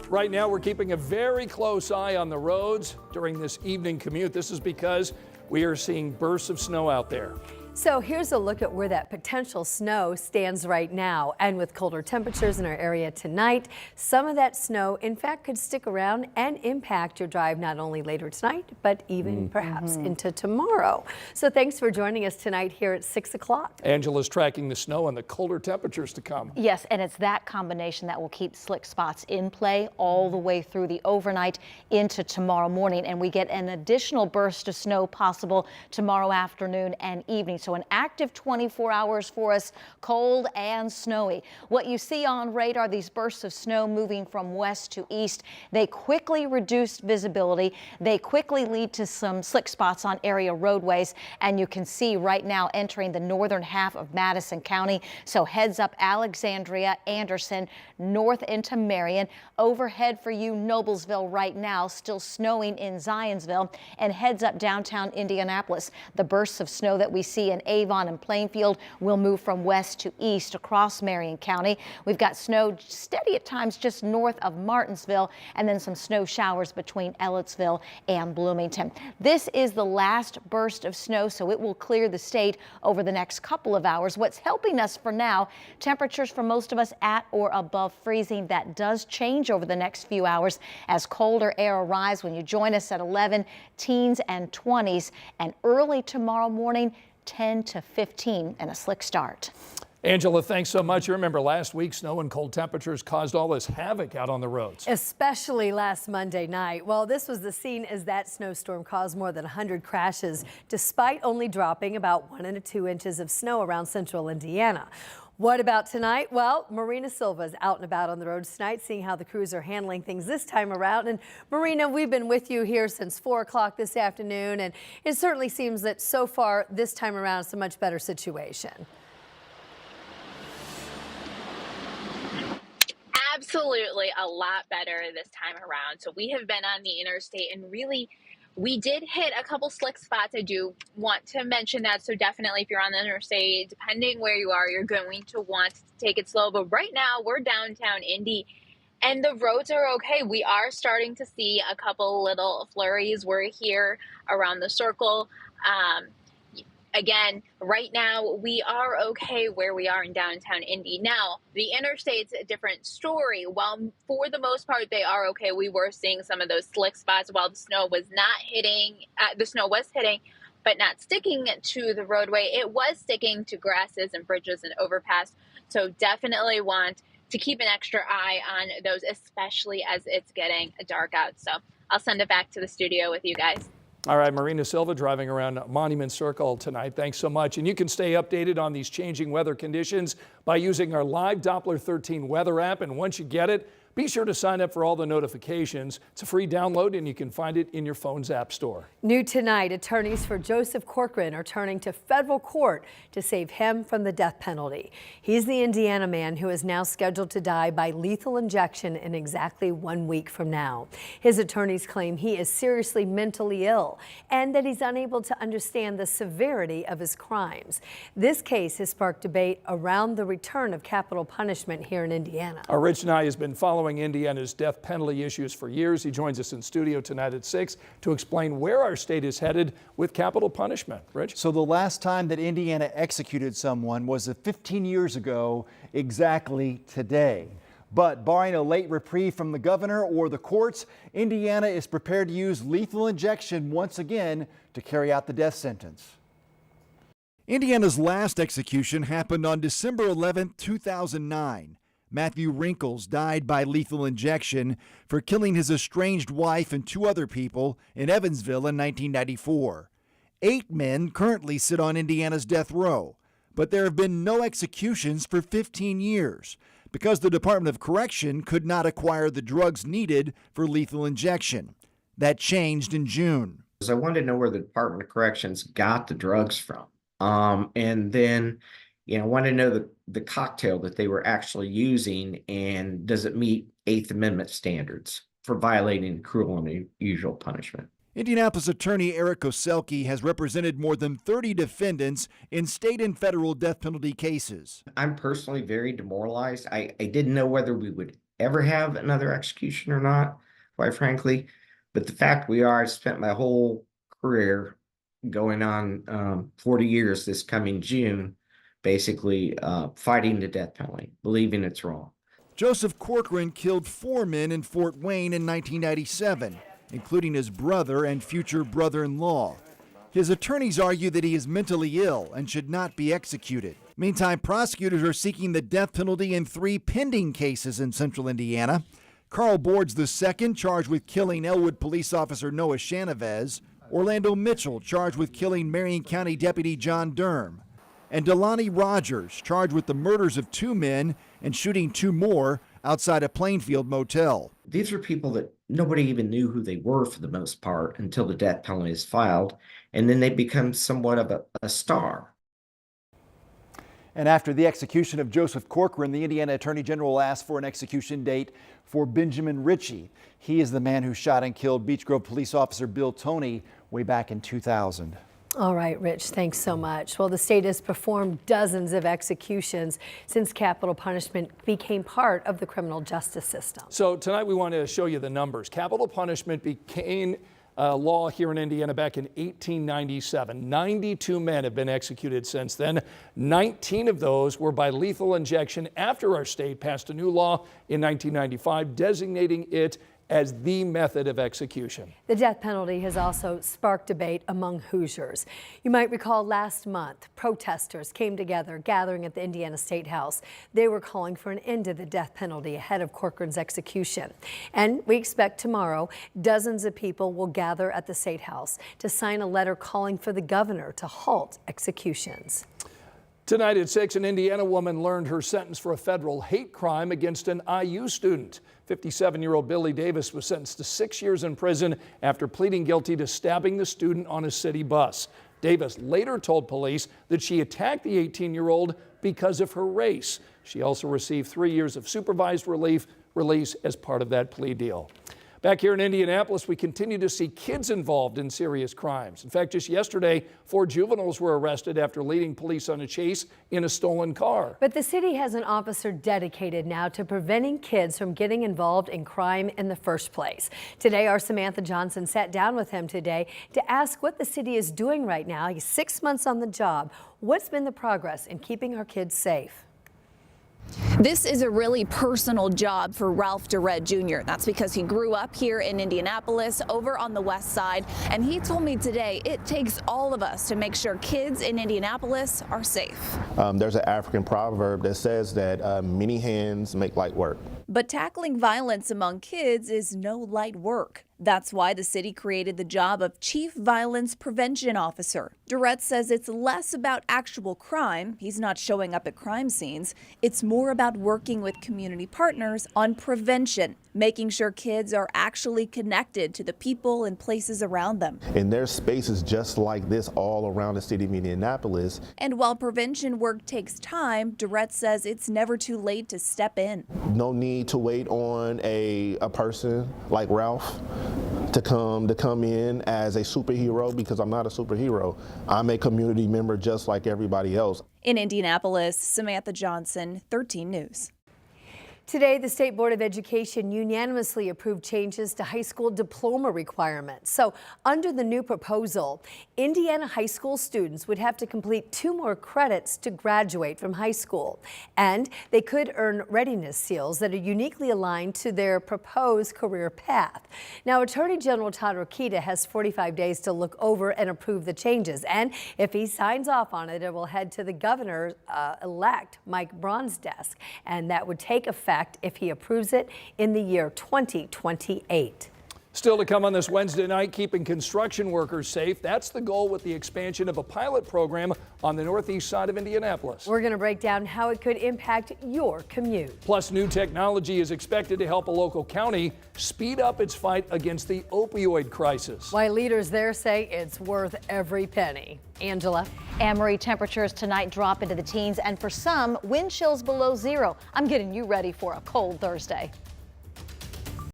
Right now, we're keeping a very close eye on the roads during this evening commute. This is because we are seeing bursts of snow out there. So here's a look at where that potential snow stands right now. And with colder temperatures in our area tonight, some of that snow, in fact, could stick around and impact your drive not only later tonight, but even perhaps into tomorrow. So thanks for joining us tonight here at 6 o'clock. Angela's tracking the snow and the colder temperatures to come. Yes, and it's that combination that will keep slick spots in play all the way through the overnight into tomorrow morning. And we get an additional burst of snow possible tomorrow afternoon and evening. So an active 24 hours for us, cold and snowy. What you see on radar, these bursts of snow moving from west to east, they quickly reduce visibility. They quickly lead to some slick spots on area roadways. And you can see right now entering the northern half of Madison County. So heads up Alexandria, Anderson, north into Marion. Overhead for you, Noblesville right now, still snowing in Zionsville, and heads up downtown Indianapolis. The bursts of snow that we see in Avon and Plainfield will move from west to east across Marion County. We've got snow steady at times just north of Martinsville, and then some snow showers between Ellettsville and Bloomington. This is the last burst of snow, so it will clear the state over the next couple of hours. What's helping us for now, temperatures for most of us at or above freezing. That does change over the next few hours as colder air arrives. When you join us at 11, teens and 20s, and early tomorrow morning, 10 to 15 and a slick start. Angela, thanks so much. You remember last week, snow and cold temperatures caused all this havoc out on the roads. Especially last Monday night. Well, this was the scene as that snowstorm caused more than 100 crashes, despite only dropping about 1 to 2 inches of snow around central Indiana. What about tonight? Well, Marina Silva's out and about on the roads tonight, seeing how the crews are handling things this time around. And Marina, we've been with you here since 4 o'clock this afternoon, and it certainly seems that so far this time around it's a much better situation. Absolutely a lot better this time around. So we have been on the interstate, and really we did hit a couple slick spots. I do want to mention that. So definitely if you're on the interstate, depending where you are, you're going to want to take it slow. But right now we're downtown Indy and the roads are okay. We are starting to see a couple little flurries. We're here around the circle. Again, right now we are okay where we are in downtown Indy. Now, the interstate's a different story. While for the most part they are okay, we were seeing some of those slick spots while the snow was not hitting. The snow was hitting, but not sticking to the roadway. It was sticking to grasses and bridges and overpass. So definitely want to keep an extra eye on those, especially as it's getting dark out. So I'll send it back to the studio with you guys. All right, Marina Silva driving around Monument Circle tonight. Thanks so much. And you can stay updated on these changing weather conditions by using our live Doppler 13 weather app. And once you get it, be sure to sign up for all the notifications. It's a free download and you can find it in your phone's app store. New tonight, attorneys for Joseph Corcoran are turning to federal court to save him from the death penalty. He's the Indiana man who is now scheduled to die by lethal injection in exactly 1 week from now. His attorneys claim he is seriously mentally ill and that he's unable to understand the severity of his crimes. This case has sparked debate around the return of capital punishment here in Indiana. Our Rich Nye has been following Indiana's death penalty issues for years. He joins us in studio tonight at 6 to explain where our state is headed with capital punishment. Rich? So the last time that Indiana executed someone was 15 years ago, exactly today. But barring a late reprieve from the governor or the courts, Indiana is prepared to use lethal injection once again to carry out the death sentence. Indiana's last execution happened on December 11, 2009. Matthew Wrinkles died by lethal injection for killing his estranged wife and 2 other people in Evansville in 1994. 8 men currently sit on Indiana's death row, but there have been no executions for 15 years because the Department of Correction could not acquire the drugs needed for lethal injection. That changed in June. I wanted to know where the Department of Corrections got the drugs from. And then want to know the cocktail that they were actually using, and does it meet 8th Amendment standards for violating cruel and unusual punishment. Indianapolis attorney Eric Koselke has represented more than 30 defendants in state and federal death penalty cases. I'm personally very demoralized. I didn't know whether we would ever have another execution or not, quite frankly. But the fact I've spent my whole career going on 40 years this coming June, basically fighting the death penalty, believing it's wrong. Joseph Corcoran killed 4 men in Fort Wayne in 1997, including his brother and future brother-in-law. His attorneys argue that he is mentally ill and should not be executed. Meantime, prosecutors are seeking the death penalty in 3 pending cases in central Indiana. Carl Boards II, charged with killing Elwood police officer Noah Chanovez. Orlando Mitchell, charged with killing Marion County Deputy John Durham. And Delani Rogers, charged with the murders of 2 men and shooting 2 more outside a Plainfield motel. These are people that nobody even knew who they were for the most part until the death penalty is filed, and then they become somewhat of a star. And after the execution of Joseph Corcoran, the Indiana Attorney General asked for an execution date for Benjamin Ritchie. He is the man who shot and killed Beech Grove police officer Bill Toney way back in 2000. All right, Rich, thanks so much. Well, the state has performed dozens of executions since capital punishment became part of the criminal justice system. So tonight we want to show you the numbers. Capital punishment became law here in Indiana back in 1897. 92 men have been executed since then. 19 of those were by lethal injection after our state passed a new law in 1995 designating it as the method of execution. The death penalty has also sparked debate among Hoosiers. You might recall last month, protesters came together, gathering at the Indiana State House. They were calling for an end to the death penalty ahead of Corcoran's execution. And we expect tomorrow, dozens of people will gather at the State House to sign a letter calling for the governor to halt executions. Tonight at 6, an Indiana woman learned her sentence for a federal hate crime against an IU student. 57-year-old Billy Davis was sentenced to 6 years in prison after pleading guilty to stabbing the student on a city bus. Davis later told police that she attacked the 18-year-old because of her race. She also received 3 years of supervised release as part of that plea deal. Back here in Indianapolis, we continue to see kids involved in serious crimes. In fact, just yesterday, 4 juveniles were arrested after leading police on a chase in a stolen car. But the city has an officer dedicated now to preventing kids from getting involved in crime in the first place. Today, our Samantha Johnson sat down with him today to ask what the city is doing right now. He's 6 months on the job. What's been the progress in keeping our kids safe? This is a really personal job for Ralph Durrett Jr. That's because he grew up here in Indianapolis over on the west side, and he told me today it takes all of us to make sure kids in Indianapolis are safe. There's an African proverb that says that many hands make light work. But tackling violence among kids is no light work. That's why the city created the job of Chief Violence Prevention Officer. Durrett says it's less about actual crime. He's not showing up at crime scenes. It's more about working with community partners on prevention, making sure kids are actually connected to the people and places around them. And there's spaces just like this all around the city of Indianapolis. And while prevention work takes time, Durrett says it's never too late to step in. No need to wait on a person like Ralph to come in as a superhero, because I'm not a superhero. I'm a community member just like everybody else. In Indianapolis, Samantha Johnson, 13 News. Today, the State Board of Education unanimously approved changes to high school diploma requirements. So under the new proposal, Indiana high school students would have to complete 2 more credits to graduate from high school. And they could earn readiness seals that are uniquely aligned to their proposed career path. Now, Attorney General Todd Rokita has 45 days to look over and approve the changes. And if he signs off on it, it will head to the governor-elect Mike Braun's desk. And that would take effect if he approves it in the year 2028. Still to come on this Wednesday night, keeping construction workers safe. That's the goal with the expansion of a pilot program on the northeast side of Indianapolis. We're going to break down how it could impact your commute. Plus, new technology is expected to help a local county speed up its fight against the opioid crisis. Why leaders there say it's worth every penny. Angela. Anne-Marie, temperatures tonight drop into the teens, and for some, wind chills below 0. I'm getting you ready for a cold Thursday.